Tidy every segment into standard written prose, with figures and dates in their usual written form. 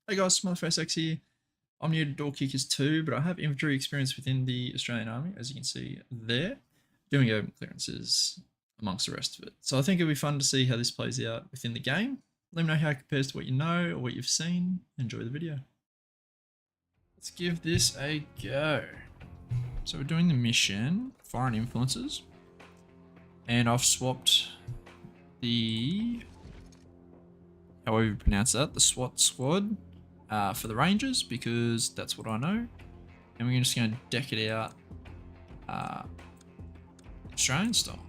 Hey guys, Smotherface here. I'm new to Door Kickers 2, but I have infantry experience within the Australian Army, as you can see there, doing open clearances amongst the rest of it. So I think it'll be fun to see how this plays out within the game. Let me know how it compares to what you know or what you've seen. Enjoy the video. Let's give this a go. So we're doing the mission, Foreign Influences, and I've swapped the, however you pronounce that, the SWAT squad for the Rangers, because that's what I know. And we're just going to deck it out Australian style.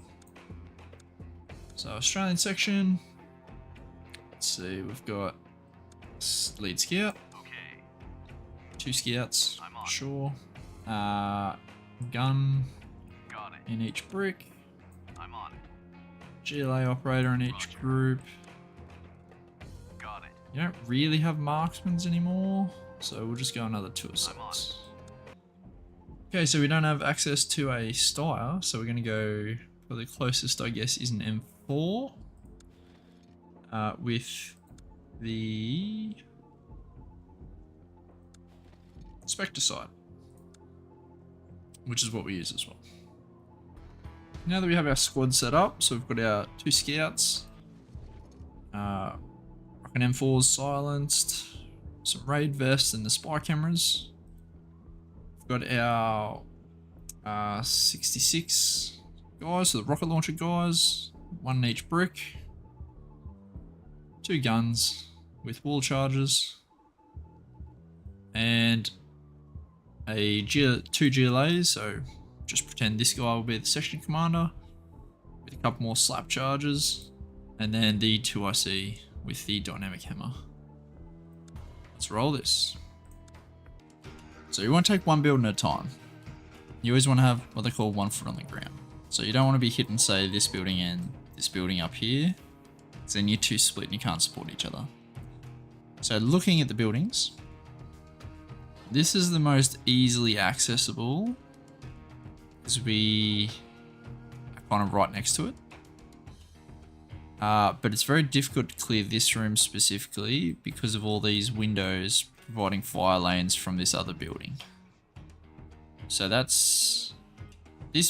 So Australian section, let's see, we've got lead scout, Okay. 2 scouts, I'm on. sure, gun Got it. in each brick, I'm on it. GLA operator in each Roger. group. Got it. You don't really have marksmen anymore, so we'll just go another 2 assaults. Okay, so we don't have access to a Steyr, so we're going to go for the closest, I guess, is an M4 with the Spectre sight, which is what we use as well. Now that we have our squad set up, so we've got our 2 scouts, Rocket M4s silenced, some raid vests and the spy cameras. We've got our 66 guys, so the rocket launcher guys, 1 in each brick, 2 guns with wall charges, and 2 GLAs, so just pretend this guy will be the section commander, with a couple more slap charges, and then the 2IC with the dynamic hammer. Let's roll this. So you want to take one building at a time. You always want to have what they call 1 foot on the ground. So you don't want to be hitting, say, this building and this building up here, because then you're too split and you can't support each other. So looking at the buildings, this is the most easily accessible, because we are kind of right next to it. But it's very difficult to clear this room specifically because of all these windows providing fire lanes from this other building. So this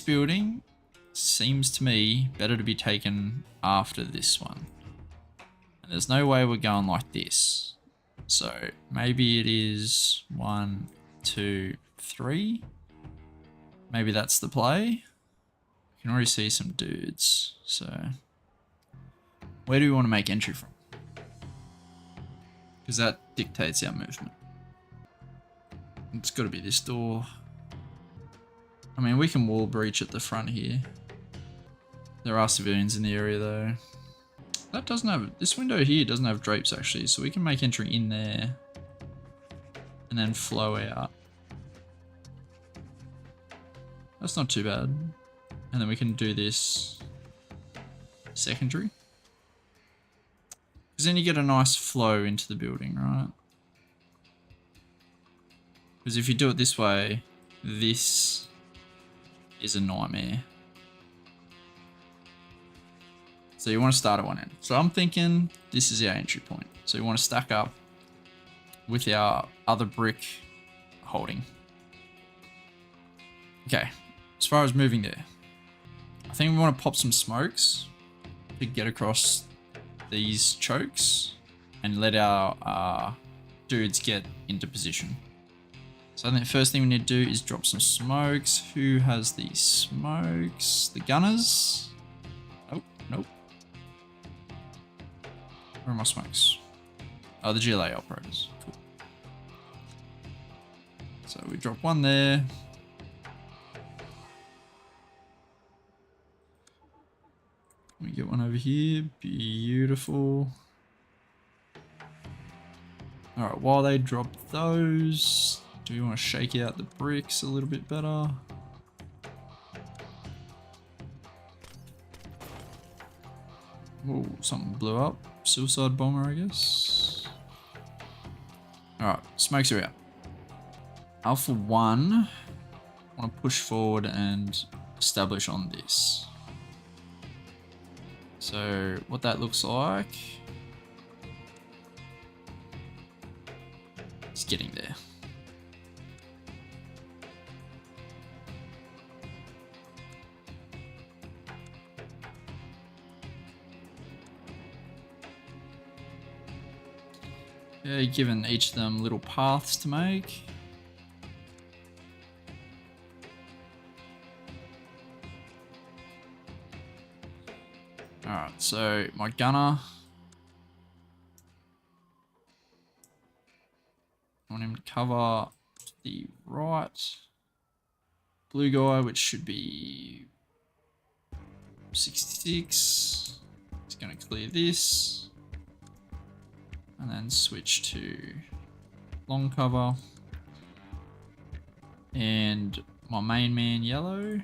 building seems to me better to be taken after this one. And there's no way we're going like this. So maybe it is 1, 2, 3. Maybe that's the play. You can already see some dudes. So where do we want to make entry from? Because that dictates our movement. It's got to be this door. I mean, we can wall breach at the front here. There are civilians in the area though. That doesn't have, this window here doesn't have drapes actually, so we can make entry in there and then flow out. That's not too bad. And then we can do this secondary. Because then you get a nice flow into the building, right? Because if you do it this way, this is a nightmare. So you want to start at one end. So I'm thinking this is our entry point. So you want to stack up with our other brick holding. Okay, as far as moving there, I think we want to pop some smokes to get across these chokes and let our dudes get into position. So I think the first thing we need to do is drop some smokes. Who has these smokes? The gunners? Nope, nope. Where are my smokes? Oh, the GLA operators. Cool. So we drop one there. We get one over here. Beautiful. Alright, while they drop those, do we want to shake out the bricks a little bit better? Oh, something blew up. Suicide bomber, I guess. Alright, smokes are out. Alpha 1, I want to push forward and establish on this. So what that looks like He's getting there. Okay, given each of them little paths to make. Alright, so my gunner. I want him to cover to the right. Blue guy, which should be 66. He's going to clear this. And then switch to long cover. And my main man, yellow.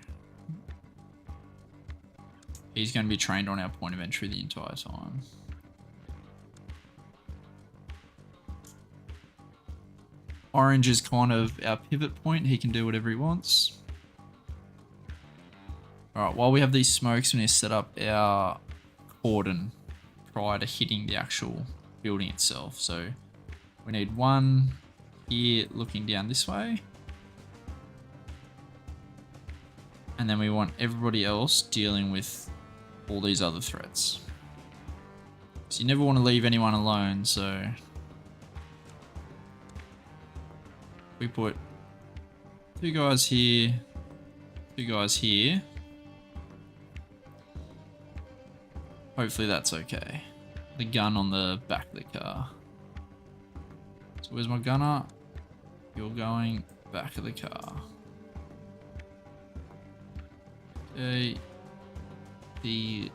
He's going to be trained on our point of entry the entire time. Orange is kind of our pivot point. He can do whatever he wants. Alright, while we have these smokes, we need to set up our cordon prior to hitting the actual building itself. So we need one here looking down this way. And then we want everybody else dealing with all these other threats. So you never want to leave anyone alone, so we put 2 guys here, 2 guys here. Hopefully that's okay. The gun on the back of the car. So where's my gunner? You're going back of the car. Okay. He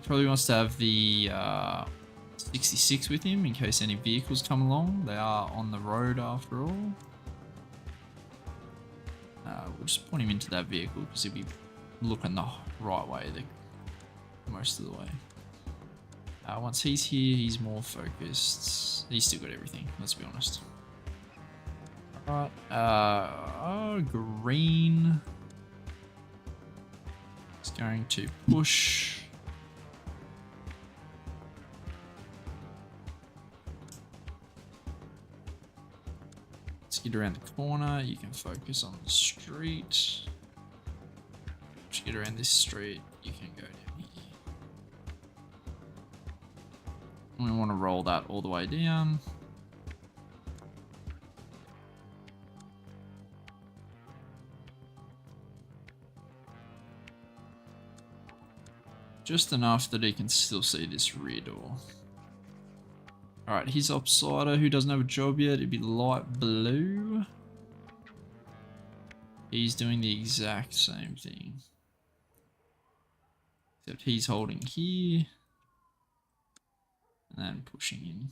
probably wants to have the 66 with him in case any vehicles come along. They are on the road after all. We'll just point him into that vehicle because he'll be looking the right way most of the way. Once he's here, he's more focused. He's still got everything, let's be honest. Alright, green. It's going to push. Let's get around the corner. You can focus on the street. Once you get around this street, you can go down here. And we want to roll that all the way down. Just enough that he can still see this rear door. Alright, he's upsider who doesn't have a job yet. It'd be light blue. He's doing the exact same thing. Except he's holding here. And then pushing in.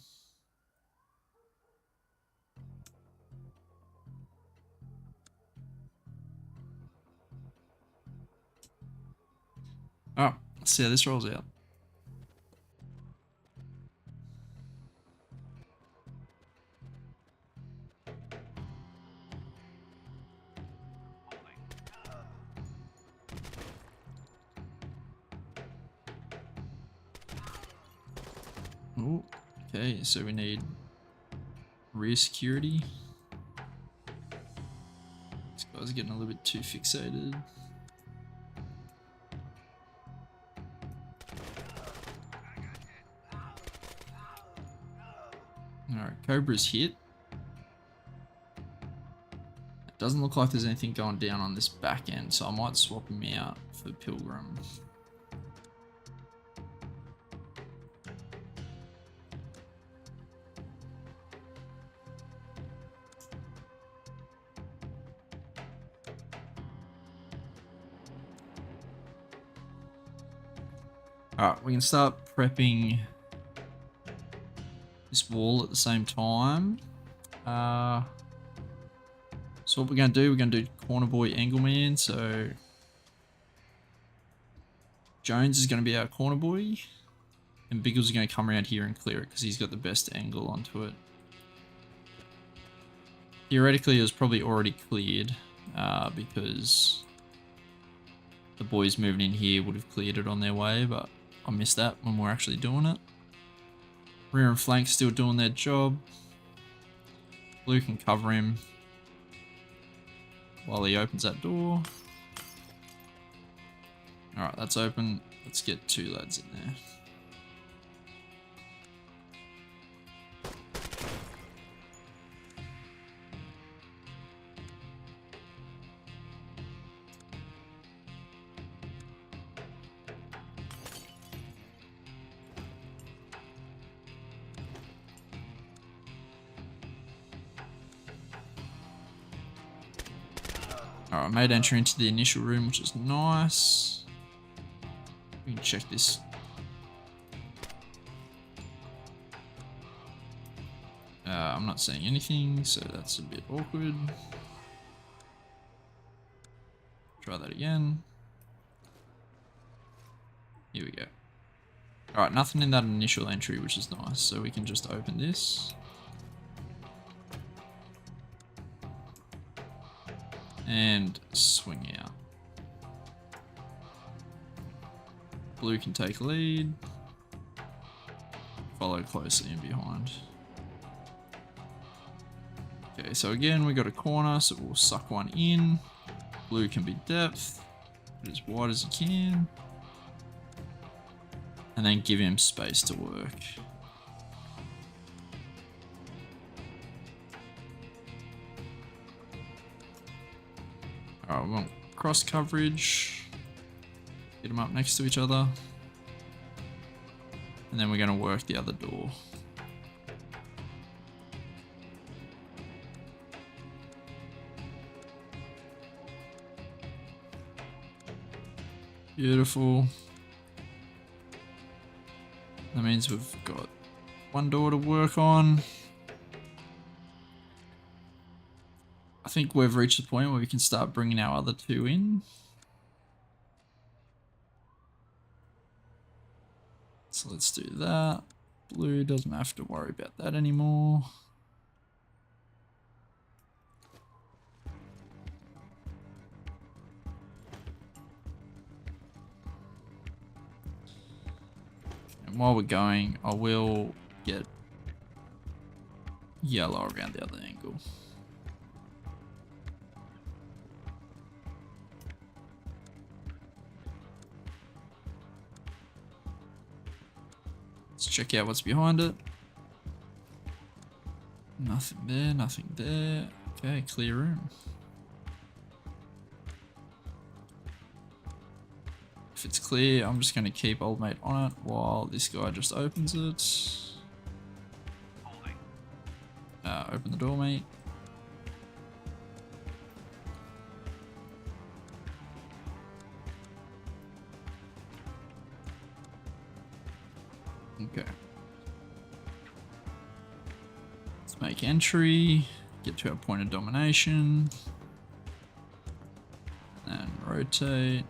Alright. Let's see how this rolls out. Oh, okay, so we need rear security. This guy's getting a little bit too fixated. Alright, Cobra's hit. It doesn't look like there's anything going down on this back end, so I might swap him out for Pilgrim. Alright, we can start prepping this wall at the same time. So what we're going to do, we're going to do corner boy angle man. So Jones is going to be our corner boy, and Biggles is going to come around here and clear it because he's got the best angle onto it. Theoretically, it was probably already cleared because the boys moving in here would have cleared it on their way, but I missed that when we're actually doing it. Rear and flank still doing their job. Blue can cover him while he opens that door. Alright, that's open. Let's get 2 lads in there. Alright, I made entry into the initial room, which is nice. We can check this. I'm not seeing anything, so that's a bit awkward. Try that again. Here we go. Alright, nothing in that initial entry, which is nice, so we can just open this. And swing out. Blue can take lead. Follow closely in behind. Okay, so again, we got a corner, so we'll suck one in. Blue can be depth, get as wide as he can. And then give him space to work. Alright, we want cross coverage. Get them up next to each other. And then we're going to work the other door. Beautiful. That means we've got one door to work on. I think we've reached the point where we can start bringing our other 2 in. So let's do that. Blue doesn't have to worry about that anymore. And while we're going, I will get yellow around the other angle. Let's check out what's behind it. Nothing there, nothing there. Okay, clear room. If it's clear, I'm just going to keep old mate on it while this guy just opens it. Open the door, mate. Okay. Let's make entry, get to our point of domination, and rotate.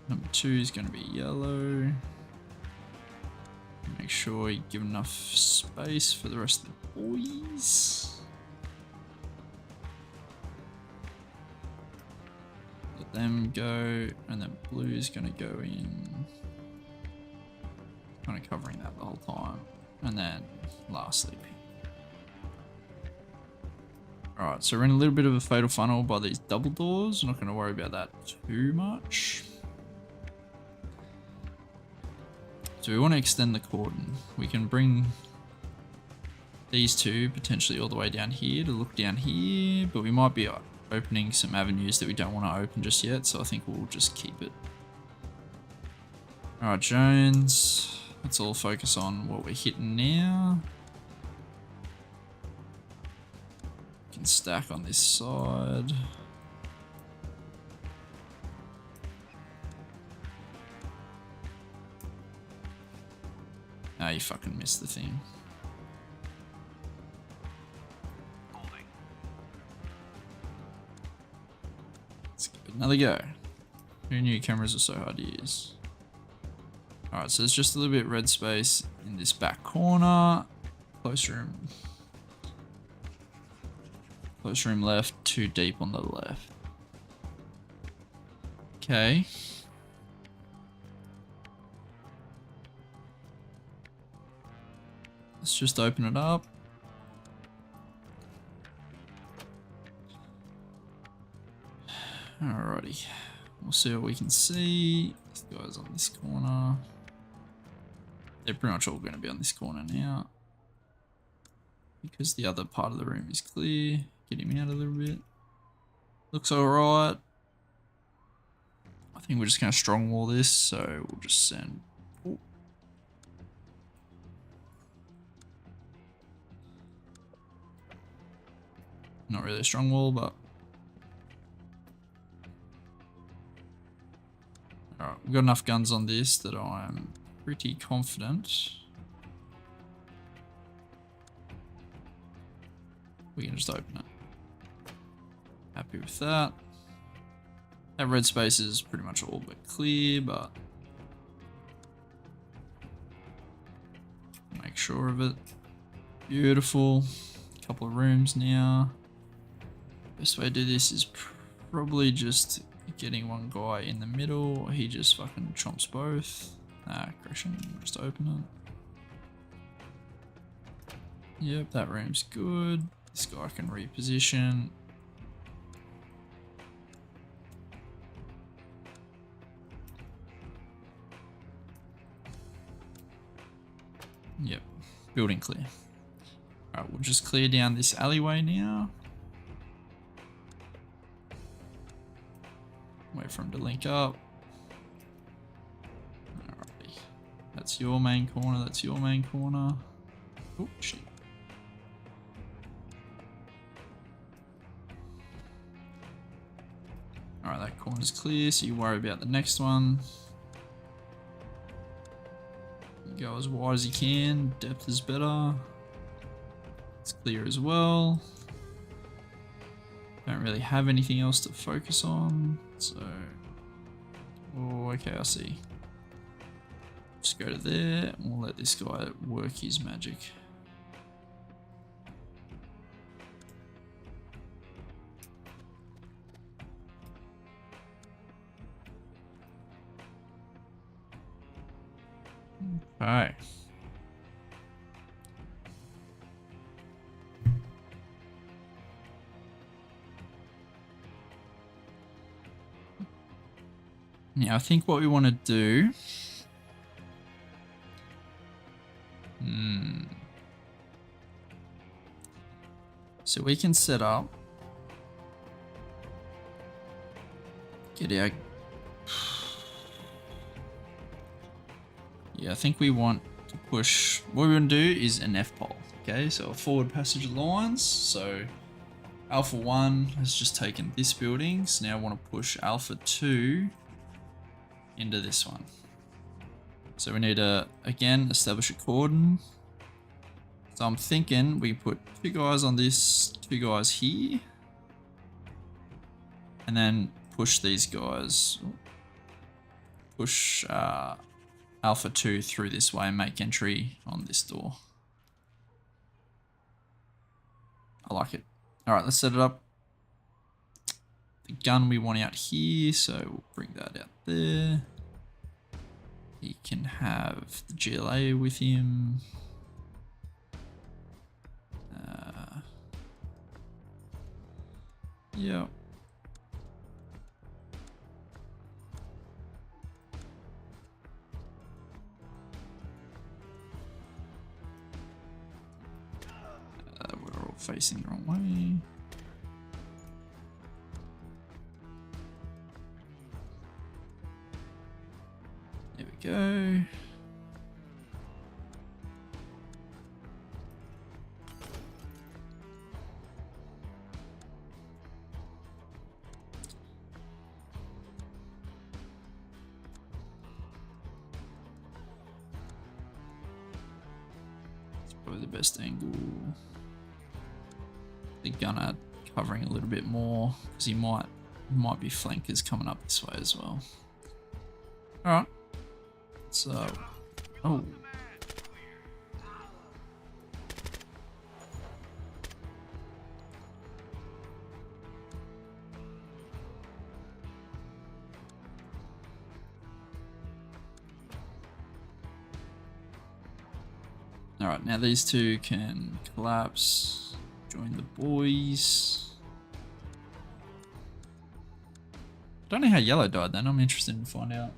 Number 2 is going to be yellow. Make sure you give enough space for the rest of the boys. Let them go, and then blue is going to go in. Kind of covering that the whole time. And then lastly pink. Alright, so we're in a little bit of a fatal funnel by these double doors. I'm not going to worry about that too much. So we want to extend the cordon. We can bring these 2 potentially all the way down here to look down here, but we might be opening some avenues that we don't want to open just yet, so I think we'll just keep it. Alright, Jones. Let's all focus on what we're hitting now. We can stack on this side. Ah, you fucking missed the thing. Let's give it another go. Who knew cameras are so hard to use? Alright, so there's just a little bit of red space in this back corner. Close room. Close room left, 2 deep on the left. Okay. Let's just open it up. Alrighty. We'll see what we can see. This guy's on this corner. They're pretty much all going to be on this corner now. Because the other part of the room is clear. Get him out a little bit. Looks alright. I think we're just going to strong wall this, so we'll just send... Ooh. Not really a strong wall, but... Alright, we've got enough guns on this that I'm pretty confident we can just open it. Happy with that. That red space is pretty much all but clear, but make sure of it. Beautiful. Couple of rooms now. Best way to do this is probably just getting one guy in the middle. He just fucking chomps both. Correction, just open it. Yep, that room's good. This guy can reposition. Yep, building clear. Alright, we'll just clear down this alleyway now. Wait for him to link up. Alrighty. That's your main corner, that's your main corner. Oh, shit. Alright, that corner's clear, so you worry about the next one. Go as wide as you can, depth is better. It's clear as well. Don't really have anything else to focus on, so... Oh, okay, I see. Just go to there, and we'll let this guy work his magic. Okay. Now, I think what we want to do... So we can set up... Get our... Yeah, I think we want to push... What we want to do is an F-pole. Okay, so a forward passage of lines. So Alpha 1 has just taken this building. So now I want to push Alpha 2 into this one. So we need to, again, establish a cordon. So I'm thinking we put 2 guys on this, 2 guys here. And then push these guys. Push Alpha 2 through this way and make entry on this door. I like it. Alright, let's set it up. The gun we want out here, so we'll bring that out there. He can have the GLA with him. Yeah. We're all facing the wrong way. There we go. It's probably the best angle. The gunner covering a little bit more because he might be flankers coming up this way as well. All right. So, oh. Alright, now these two can collapse. Join the boys. Don't know how yellow died then. I'm interested to find out.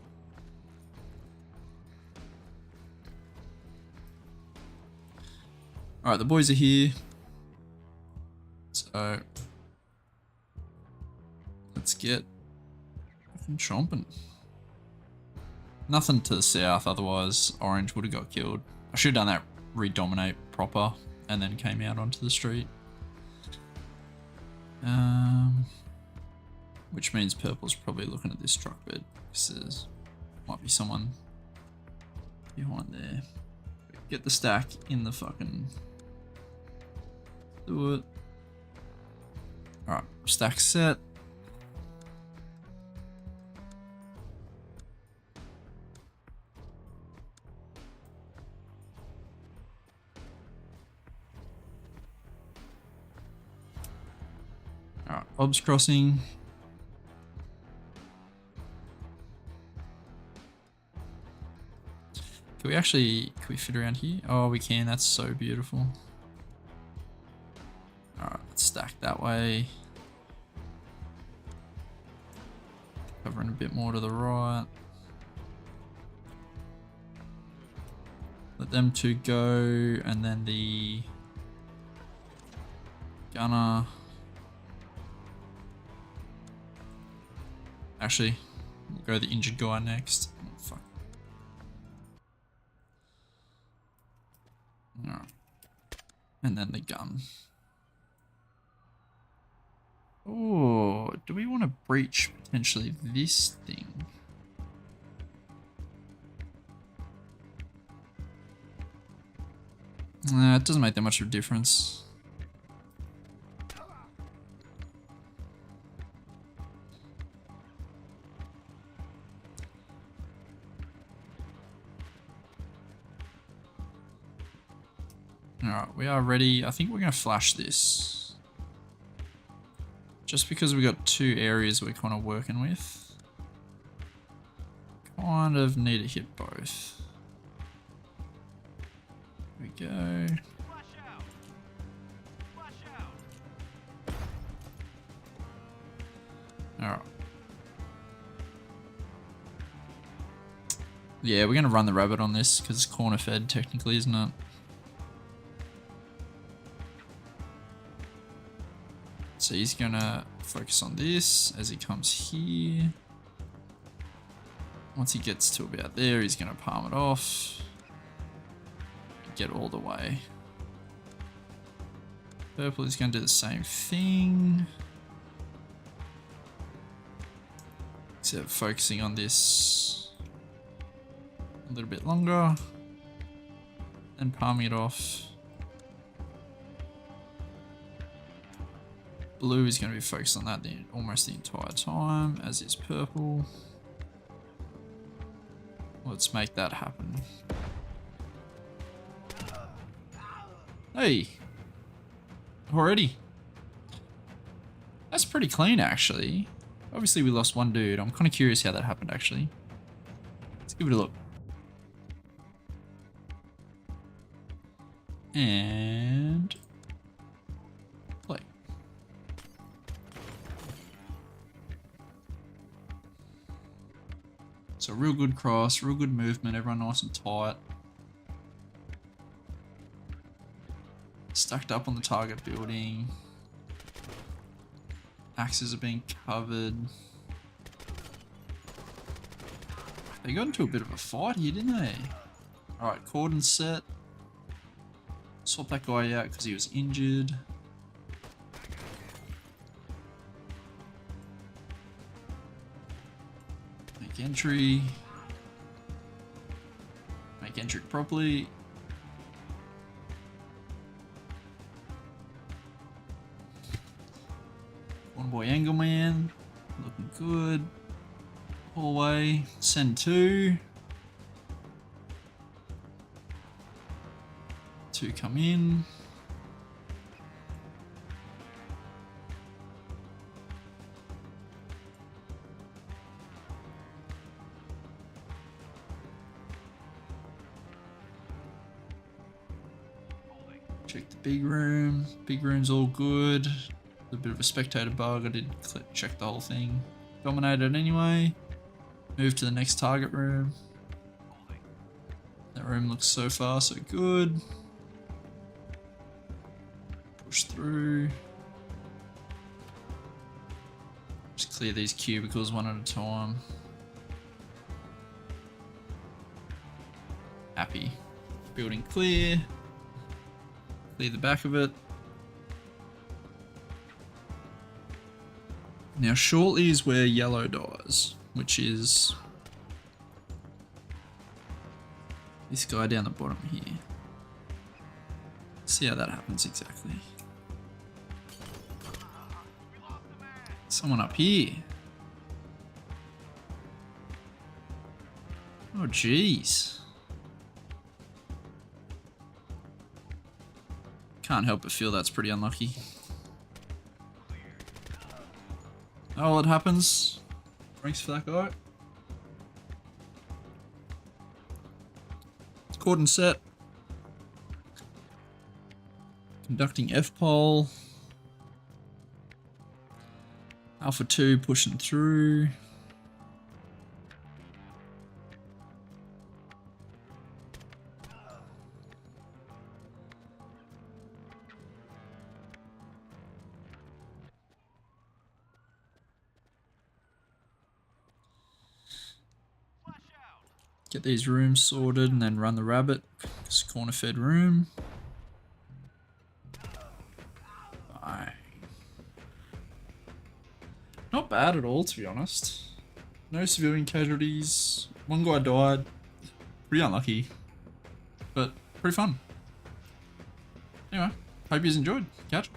Alright, the boys are here. So let's get fucking chomping. Nothing to the south, otherwise orange would have got killed. I should have done that redominate proper and then came out onto the street. Which means purple's probably looking at this truck bed because there's might be someone behind there. Get the stack in the fucking do it. Alright, stack set. Alright, Bob's crossing. Can we fit around here? Oh, we can, that's so beautiful. Alright, let's stack that way. Covering a bit more to the right. Let them two go, and then the gunner. Actually, we'll go the injured guy next. Oh, fuck. Alright. And then the gun. Oh, do we want to breach potentially this thing? Nah, it doesn't make that much of a difference. Alright, we are ready. I think we're going to flash this. Just because we got two areas we're kind of working with. Kind of need to hit both. Here we go. Alright. Yeah, we're going to run the rabbit on this because it's corner fed technically, isn't it? So he's gonna focus on this as he comes here. Once he gets to about there, he's gonna palm it off. Get all the way. Purple is gonna do the same thing. Except focusing on this a little bit longer. And palming it off. Blue is going to be focused on that almost the entire time, as is purple. Let's make that happen. Hey! Already? That's pretty clean, actually. Obviously, we lost one dude. I'm kind of curious how that happened, actually. Let's give it a look. And play. So real good cross, real good movement, everyone nice and tight. Stacked up on the target building. Axes are being covered. They got into a bit of a fight here, didn't they? Alright, cordon set. Swap that guy out because he was injured. Make entry. Make entry properly. One boy Angleman. Looking good. Hallway. Send two. Two come in. Check the big room. Big room's all good. A bit of a spectator bug. I did check the whole thing. Dominated anyway. Move to the next target room. That room looks so far so good. Push through. Just clear these cubicles one at a time. Happy. Building clear. Clear the back of it. Now shortly is where yellow dies, which is this guy down the bottom here. See how that happens exactly. Someone up here. Oh jeez. Can't help but feel that's pretty unlucky. Oh, it happens. Thanks for that guy. Cordon set. Conducting F-pole. Alpha 2 pushing through. Get these rooms sorted and then run the rabbit. It's corner fed room. Bye. Not bad at all, to be honest. No civilian casualties. One guy died. Pretty unlucky, but pretty fun. Anyway, hope you enjoyed. Catch.